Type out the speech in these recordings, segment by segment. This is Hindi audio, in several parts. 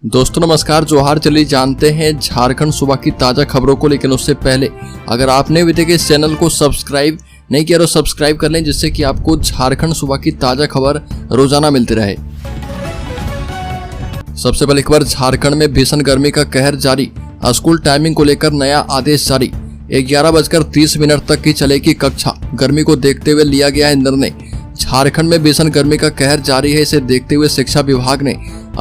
दोस्तों नमस्कार, जोहार। चलिए जानते हैं झारखंड सुबह की ताज़ा खबरों को, लेकिन उससे पहले अगर आपने अभी तक इस चैनल को सब्सक्राइब नहीं किया तो सब्सक्राइब कर लें, जिससे कि आपको झारखंड सुबह की ताज़ा खबर रोजाना मिलती रहे। सबसे पहले खबर, झारखंड में भीषण गर्मी का कहर जारी। स्कूल टाइमिंग को लेकर नया आदेश जारी। 11:30 तक की चलेगी कक्षा। गर्मी को देखते हुए लिया गया है निर्णय। झारखंड में भीषण गर्मी का कहर जारी है। इसे देखते हुए शिक्षा विभाग ने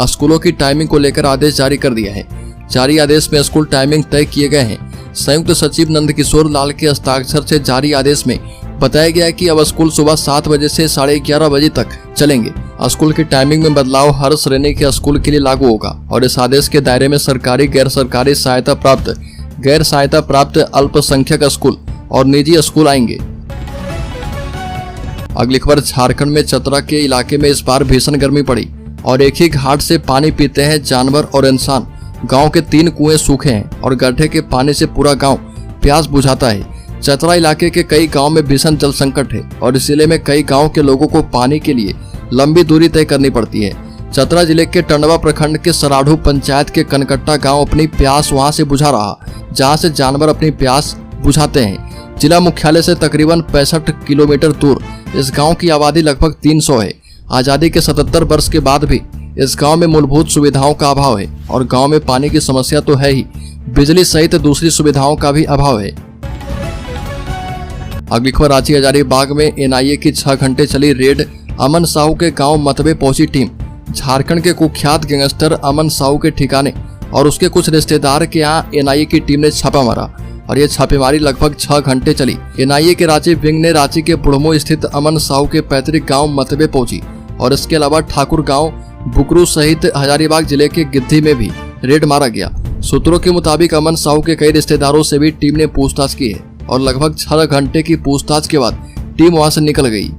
स्कूलों की टाइमिंग को लेकर आदेश जारी कर दिया है। जारी आदेश में स्कूल टाइमिंग तय किए गए हैं। संयुक्त सचिव नंदकिशोर लाल के हस्ताक्षर से जारी आदेश में बताया गया है कि अब स्कूल सुबह 7 बजे से 11:30 बजे तक चलेंगे। स्कूल की टाइमिंग में बदलाव हर श्रेणी के स्कूल के लिए लागू होगा और इस आदेश के दायरे में सरकारी, गैर सरकारी गैर सहायता प्राप्त अल्पसंख्यक स्कूल और निजी स्कूल आएंगे। अगली खबर, झारखंड में चतरा के इलाके में इस बार भीषण गर्मी पड़ी और एक ही घाट से पानी पीते हैं जानवर और इंसान। गांव के 3 कुएं सूखे हैं और गड्ढे के पानी से पूरा गांव प्यास बुझाता है। चतरा इलाके के कई गांव में भीषण जल संकट है और इस जिले में कई गांव के लोगों को पानी के लिए लंबी दूरी तय करनी पड़ती है। चतरा जिले के टंडवा प्रखंड के सराढ़ू पंचायत के कनकट्टा गांव अपनी प्यास वहां से बुझा रहा, जहां से जानवर अपनी प्यास बुझाते हैं। जिला मुख्यालय से तकरीबन 65 किलोमीटर दूर इस गांव की आबादी लगभग 300 है। आजादी के 77 वर्ष के बाद भी इस गांव में मूलभूत सुविधाओं का अभाव है और गांव में पानी की समस्या तो है ही, बिजली सहित दूसरी सुविधाओं का भी अभाव है। अगली खबर, रांची हजारीबाग में एनआईए की 6 घंटे चली रेड। अमन साहू के गांव मतबे पहुंची टीम। झारखंड के कुख्यात गैंगस्टर अमन साहू के ठिकाने और उसके कुछ रिश्तेदार के यहाँ एनआईए की टीम ने छापा मारा और ये छापेमारी लगभग 6 घंटे चली। एनआईए के रांची विंग ने रांची के बुढ़मो स्थित अमन साहू के पैतृक गांव मतबे पहुंची और इसके अलावा ठाकुर गांव, बुकरू सहित हजारीबाग जिले के गिद्धी में भी रेड मारा गया। सूत्रों के मुताबिक अमन साहू के कई रिश्तेदारों से भी टीम ने पूछताछ की है और लगभग 6 घंटे की पूछताछ के बाद टीम वहां से निकल गई।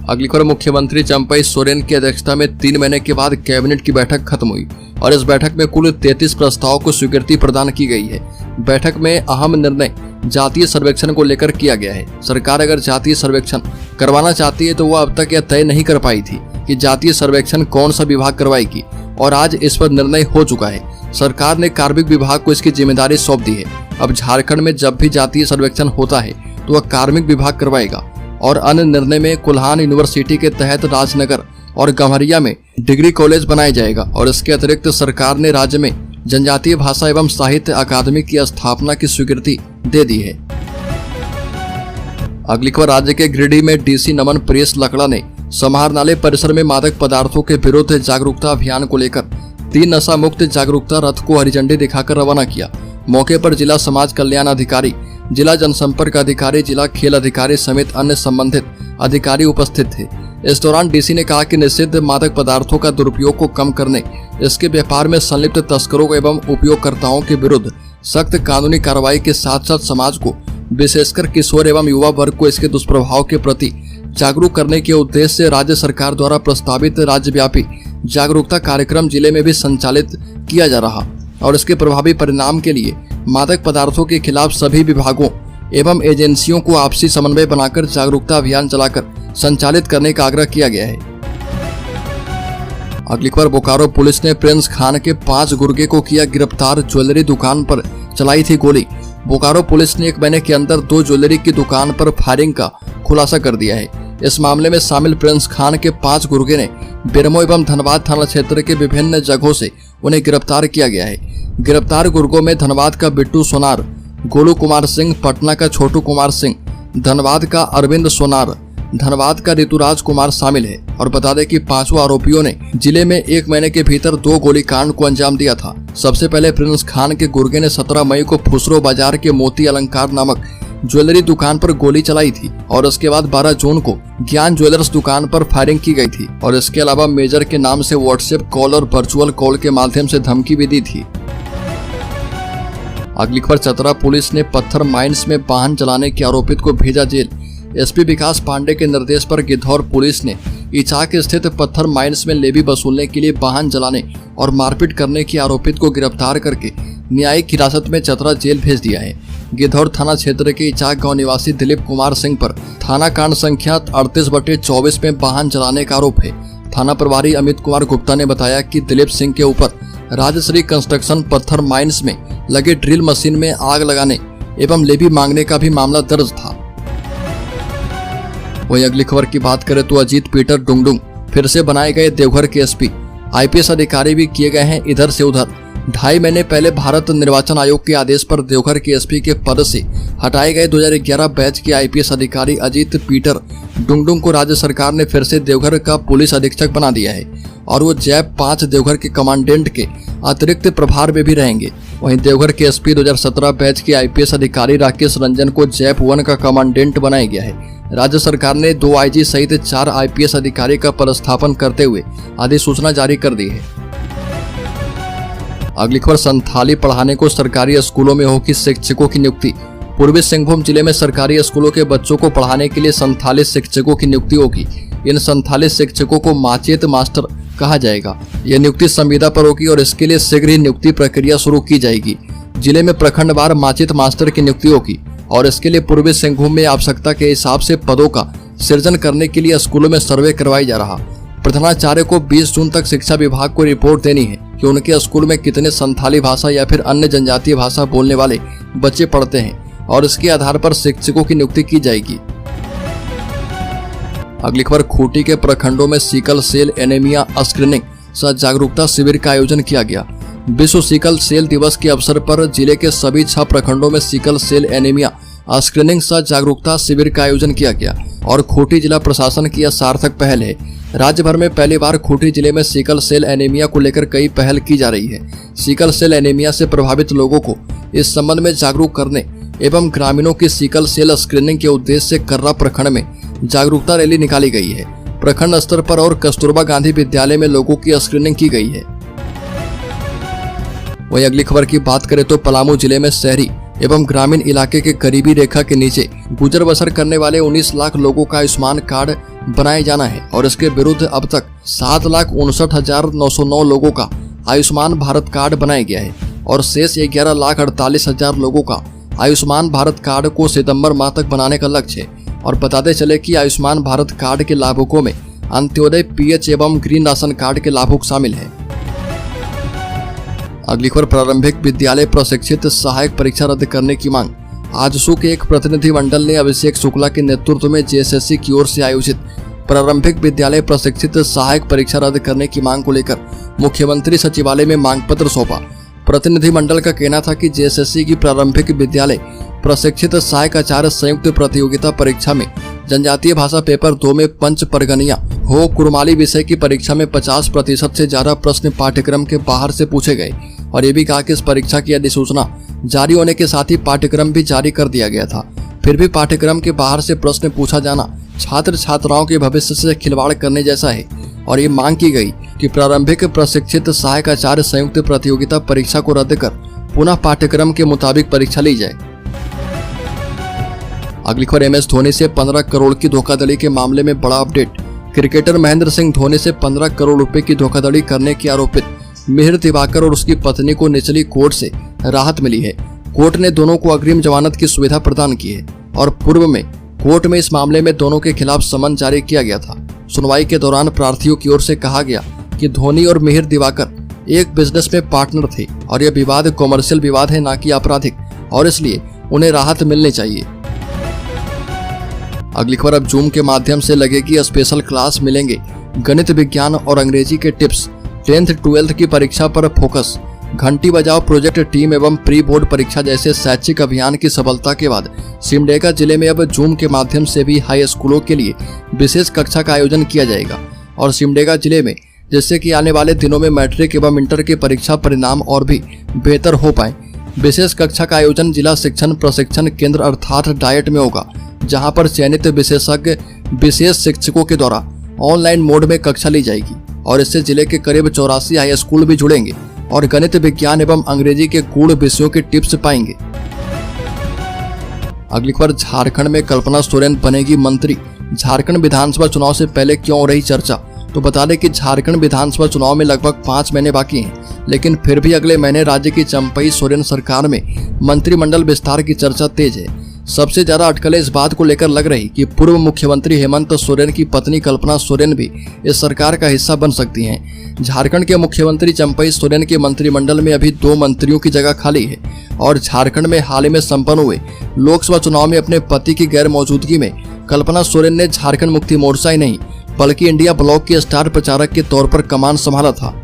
अगली खबर, मुख्यमंत्री चंपई सोरेन की अध्यक्षता में 3 महीने के बाद कैबिनेट की बैठक खत्म हुई और इस बैठक में कुल 33 प्रस्तावों को स्वीकृति प्रदान की गई है। बैठक में अहम निर्णय जातीय सर्वेक्षण को लेकर किया गया है। सरकार अगर जातीय सर्वेक्षण करवाना चाहती है तो वह अब तक यह तय नहीं कर पाई थी कि जातीय सर्वेक्षण कौन सा विभाग करवाएगी और आज इस पर निर्णय हो चुका है। सरकार ने कार्मिक विभाग को इसकी जिम्मेदारी सौंप दी है। अब झारखंड में जब भी जातीय सर्वेक्षण होता है तो वह कार्मिक विभाग करवाएगा और अन्य निर्णय में कुल्हान यूनिवर्सिटी के तहत राजनगर और गम्हरिया में डिग्री कॉलेज बनाया जाएगा और इसके अतिरिक्त सरकार ने राज्य में जनजातीय भाषा एवं साहित्य अकादमी की स्थापना की स्वीकृति दे दी है। अगली खबर, राज्य के गिरिडीह में डीसी नमन प्रेस लकड़ा ने समाहरणालय परिसर में मादक पदार्थों के विरुद्ध जागरूकता अभियान को लेकर 3 नशा मुक्त जागरूकता रथ को हरी झंडी दिखाकर रवाना किया। मौके पर जिला समाज कल्याण अधिकारी, जिला जनसंपर्क अधिकारी, जिला खेल अधिकारी समेत अन्य संबंधित अधिकारी उपस्थित थे। इस दौरान डीसी ने कहा कि निषिद्ध मादक पदार्थों का दुरुपयोग को कम करने, इसके व्यापार में संलिप्त तस्करों एवं उपयोगकर्ताओं के विरुद्ध सख्त कानूनी कार्रवाई के साथ साथ समाज को, विशेषकर किशोर एवं युवा वर्ग को इसके दुष्प्रभाव के प्रति जागरूक करने के उद्देश्य से राज्य सरकार द्वारा प्रस्तावित राज्यव्यापी जागरूकता कार्यक्रम जिले में भी संचालित किया जा रहा और इसके प्रभावी परिणाम के लिए मादक पदार्थों के खिलाफ सभी विभागों एवं एजेंसियों को आपसी समन्वय बनाकर जागरूकता अभियान चलाकर संचालित करने का आग्रह किया गया है। अगली खबर, बोकारो पुलिस ने प्रिंस खान के 5 गुर्गे को किया गिरफ्तार। ज्वेलरी दुकान पर चलाई थी गोली। बोकारो पुलिस ने 1 महीने के अंदर 2 ज्वेलरी की दुकान पर फायरिंग का खुलासा कर दिया है। इस मामले में शामिल प्रिंस खान के 5 गुर्गे ने बेरमो एवं धनबाद थाना क्षेत्र के विभिन्न जगहों से उन्हें गिरफ्तार किया गया है। गिरफ्तार गुर्गों में धनबाद का बिट्टू सोनार, गोलू कुमार सिंह, पटना का छोटू कुमार सिंह, धनबाद का अरविंद सोनार, धनबाद का ऋतुराज कुमार शामिल है। और बता दें कि 5 आरोपियों ने जिले में 1 महीने के भीतर 2 गोलीकांड को अंजाम दिया था। सबसे पहले प्रिंस खान के गुर्गे ने 17 मई को फुसरो बाजार के मोती अलंकार नामक ज्वेलरी दुकान पर गोली चलाई थी और उसके बाद 12 जून को ज्ञान ज्वेलर्स दुकान पर फायरिंग की गई थी और इसके अलावा मेजर के नाम से व्हाट्सएप कॉल और वर्चुअल कॉल के माध्यम से धमकी भी दी थी। अगली खबर, चतरा पुलिस ने पत्थर माइंस में वाहन चलाने के आरोपित को भेजा जेल। एसपी विकास पांडे के निर्देश पर गिद्धौर पुलिस ने इचाक स्थित पत्थर माइंस में लेवी वसूलने के लिए वाहन चलाने और मारपीट करने के आरोपित को गिरफ्तार करके न्यायिक हिरासत में चतरा जेल भेज दिया है। गिद्धौर थाना क्षेत्र के इचाक गांव निवासी दिलीप कुमार सिंह पर थाना कांड संख्या 38/24 में वाहन चलाने का आरोप है। थाना प्रभारी अमित कुमार गुप्ता ने बताया कि दिलीप सिंह के ऊपर राजश्री कंस्ट्रक्शन पत्थर माइंस में लगे ड्रिल मशीन में आग लगाने एवं लेवी मांगने का भी मामला दर्ज था। वहीं अगली खबर की बात करें तो अजीत पीटर डुंगडुंग फिर से बनाए गए देवघर के एसपी। आईपीएस अधिकारी भी किए गए हैं इधर से उधर। 2.5 महीने पहले भारत निर्वाचन आयोग के आदेश पर देवघर के एसपी के पद से हटाए गए 2011 बैच के आईपीएस अधिकारी अजीत पीटर डुंगडुंग को राज्य सरकार ने फिर से देवघर का पुलिस अधीक्षक बना दिया है और वो जैप 5 देवघर के कमांडेंट के अतिरिक्त प्रभार में भी रहेंगे। वहीं देवघर के एसपी 2017 बैच के आईपीएस अधिकारी राकेश रंजन को जैप 1 का कमांडेंट बनाया गया है। राज्य सरकार ने 2 आईजी सहित 4 आईपीएस अधिकारी का पदस्थापन करते हुए अधिसूचना जारी कर दी है। अगली खबर, संथाली पढ़ाने को सरकारी स्कूलों में होगी शिक्षकों की नियुक्ति। पूर्वी सिंहभूम जिले में सरकारी स्कूलों के बच्चों को पढ़ाने के लिए संथाली शिक्षकों की नियुक्ति होगी। इन संथाली शिक्षकों को माचेत मास्टर कहा जाएगा। यह नियुक्ति संविदा पर होगी और इसके लिए शीघ्र ही नियुक्ति प्रक्रिया शुरू की जाएगी। जिले में प्रखंडवार माचेत मास्टर की नियुक्ति होगी और इसके लिए पूर्वी सिंहभूम में आवश्यकता के हिसाब से पदों का सृजन करने के लिए स्कूलों में सर्वे करवाई जा रहा। प्रधानाचार्य को 20 जून तक शिक्षा विभाग को रिपोर्ट देनी है कि उनके स्कूल में कितने संथाली भाषा या फिर अन्य जनजातीय भाषा बोलने वाले बच्चे पढ़ते हैं और इसके आधार पर शिक्षकों की नियुक्ति की जाएगी। अगली खबर, खूंटी के प्रखंडों में सिकल सेल एनीमिया स्क्रीनिंग सह जागरूकता शिविर का आयोजन किया गया। विश्व सिकल सेल दिवस के अवसर पर जिले के सभी 6 प्रखंडों में सिकल सेल एनीमिया स्क्रीनिंग सह जागरूकता शिविर का आयोजन किया गया और खूंटी जिला प्रशासन की यह सार्थक पहल है। राज्य भर में पहली बार खूंटी जिले में सिकल सेल एनीमिया को लेकर कई पहल की जा रही है। सिकल सेल एनीमिया से प्रभावित लोगों को इस संबंध में जागरूक करने एवं ग्रामीणों की सिकल सेल स्क्रीनिंग के उद्देश्य से कर्रा प्रखंड में जागरूकता रैली निकाली गई है। प्रखंड स्तर पर और कस्तूरबा गांधी विद्यालय में लोगों की स्क्रीनिंग की गई है। वहीं अगली खबर की बात करें तो पलामू जिले में शहरी एवं ग्रामीण इलाके के गरीबी रेखा के नीचे गुजर बसर करने वाले 19 लाख लोगों का आयुष्मान कार्ड बनाए जाना है और इसके विरुद्ध अब तक 7,59,909 लोगों का आयुष्मान भारत कार्ड बनाया गया है और शेष 11,48,000 लोगों का आयुष्मान भारत कार्ड को सितंबर माह तक बनाने का लक्ष्य है। और बताते चले कि आयुष्मान भारत कार्ड के लाभुकों में अंत्योदय पीएच एवं ग्रीन राशन कार्ड के लाभुक शामिल है। अगली खबर, प्रारंभिक विद्यालय प्रशिक्षित सहायक परीक्षा रद्द करने की मांग। आजसू के एक प्रतिनिधि मंडल ने अभिषेक शुक्ला के नेतृत्व में जेएसएससी की ओर से आयोजित प्रारंभिक विद्यालय प्रशिक्षित सहायक परीक्षा रद्द करने की मांग को लेकर मुख्यमंत्री सचिवालय में मांग पत्र सौंपा। प्रतिनिधि मंडल का कहना था कि जेएसएससी की प्रारंभिक विद्यालय प्रशिक्षित सहायक आचार्य संयुक्त प्रतियोगिता परीक्षा में जनजातीय भाषा पेपर 2 में पंच परगनिया हो कुरमाली विषय की परीक्षा में 50% से ज्यादा प्रश्न पाठ्यक्रम के बाहर से पूछे गए और ये भी कहा कि इस परीक्षा की अधिसूचना जारी होने के साथ ही पाठ्यक्रम भी जारी कर दिया गया था। फिर भी पाठ्यक्रम के बाहर से प्रश्न पूछा जाना छात्र छात्राओं के भविष्य से खिलवाड़ करने जैसा है और ये मांग की गई कि प्रारंभिक प्रशिक्षित सहायक आचार्य संयुक्त प्रतियोगिता परीक्षा को रद्द कर पुनः पाठ्यक्रम के मुताबिक परीक्षा ली जाए। अगली खबर, एमएस धोनी से 15 करोड़ की धोखाधड़ी के मामले में बड़ा अपडेट। क्रिकेटर महेंद्र सिंह धोनी से 15 करोड़ रुपए की धोखाधड़ी करने के आरोपित मिहिर दिवाकर और उसकी पत्नी को निचली कोर्ट से राहत मिली है। कोर्ट ने दोनों को अग्रिम जमानत की सुविधा प्रदान की है और पूर्व में कोर्ट में इस मामले में दोनों के खिलाफ समन जारी किया गया था। सुनवाई के दौरान प्रार्थियों की ओर से कहा गया कि धोनी और मिहिर दिवाकर एक बिजनेस में पार्टनर थे और यह विवाद कॉमर्शियल विवाद है, ना कि आपराधिक, और इसलिए उन्हें राहत मिलनी चाहिए। अगली खबर, अब जूम के माध्यम से लगेगी स्पेशल क्लास, मिलेंगे गणित विज्ञान और अंग्रेजी के टिप्स। 10th 12th की परीक्षा पर फोकस। घंटी बजाओ प्रोजेक्ट टीम एवं प्री बोर्ड परीक्षा जैसे शैक्षिक अभियान की सफलता के बाद सिमडेगा जिले में अब जूम के माध्यम से भी हाई स्कूलों के लिए विशेष कक्षा का आयोजन किया जाएगा और सिमडेगा जिले में जिससे कि आने वाले दिनों में मैट्रिक एवं इंटर के परीक्षा परिणाम और भी बेहतर हो पाए। विशेष कक्षा का आयोजन जिला शिक्षण प्रशिक्षण केंद्र अर्थात डायट में होगा, जहां पर चयनित विशेषज्ञ विशेष शिक्षकों के द्वारा ऑनलाइन मोड में कक्षा ली जाएगी और इससे जिले के करीब 84 हाई स्कूल भी जुड़ेंगे और गणित विज्ञान एवं अंग्रेजी के गूढ़ विषयों के टिप्स पाएंगे। अगली खबर, झारखंड में कल्पना सोरेन बनेगी मंत्री। झारखंड विधानसभा चुनाव से पहले क्यों हो रही चर्चा? तो बता दें कि झारखंड विधानसभा चुनाव में लगभग 5 महीने बाकी हैं, लेकिन फिर भी अगले महीने राज्य की चंपई सोरेन सरकार में मंत्रिमंडल विस्तार की चर्चा तेज है। सबसे ज्यादा अटकलें इस बात को लेकर लग रही कि पूर्व मुख्यमंत्री हेमंत सोरेन की पत्नी कल्पना सोरेन भी इस सरकार का हिस्सा बन सकती हैं। झारखंड के मुख्यमंत्री चंपई सोरेन के मंत्रिमंडल में अभी 2 मंत्रियों की जगह खाली है और झारखंड में हाल ही में संपन्न हुए लोकसभा चुनाव में अपने पति की गैर मौजूदगी में कल्पना सोरेन ने झारखंड मुक्ति मोर्चा ही नहीं बल्कि इंडिया ब्लॉक के स्टार प्रचारक के तौर पर कमान संभाला था।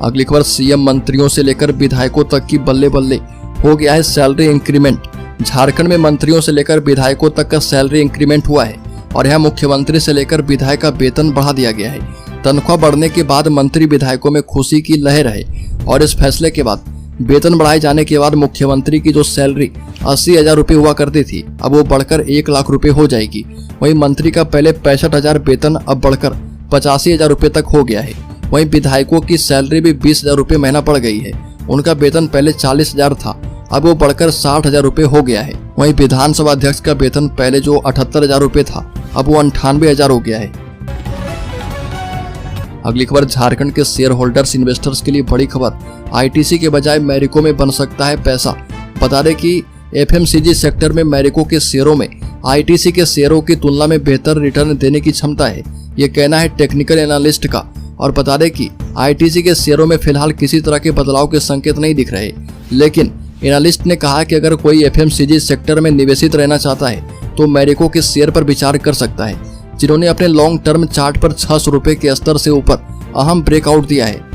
अगली खबर, सीएम मंत्रियों से लेकर विधायकों तक की बल्ले बल्ले हो गया है सैलरी इंक्रीमेंट। झारखंड में मंत्रियों से लेकर विधायकों तक का सैलरी इंक्रीमेंट हुआ है और यहाँ मुख्यमंत्री से लेकर विधायक का वेतन बढ़ा दिया गया है। तनख्वाह बढ़ने के बाद मंत्री विधायकों में खुशी की लहर है और इस फैसले के बाद वेतन बढ़ाए जाने के बाद मुख्यमंत्री की जो सैलरी 80,000 रुपये हुआ करती थी अब वो बढ़कर 1 लाख रुपए हो जाएगी। वहीं मंत्री का पहले 65,000 वेतन अब बढ़कर 85,000 रुपये तक हो गया है। वहीं विधायकों की सैलरी भी 20,000 रुपये महीना बढ़ गई है। उनका वेतन पहले 40,000 था अब वो बढ़कर 60,000 रुपये हो गया है। वहीं विधानसभा अध्यक्ष का वेतन पहले जो 78,000 रुपये था अब वो 98,000 हो गया है। अगली खबर, झारखंड के शेयर होल्डर्स इन्वेस्टर्स के लिए बड़ी खबर, आईटीसी के बजाय मैरिको में बन सकता है पैसा। बता दें कि एफएमसीजी सेक्टर में मैरिको के शेयरों में आईटीसी के शेयरों की तुलना में बेहतर रिटर्न देने की क्षमता है, ये कहना है टेक्निकल एनालिस्ट का। और बता दें कि आईटीसी के शेयरों में फिलहाल किसी तरह के बदलाव के संकेत नहीं दिख रहे, लेकिन एनालिस्ट ने कहा कि अगर कोई एफएमसीजी सेक्टर में निवेशित रहना चाहता है तो मैरिको के शेयर पर विचार कर सकता है, जिन्होंने अपने लॉन्ग टर्म चार्ट पर 600 रुपये के स्तर से ऊपर अहम ब्रेकआउट दिया है।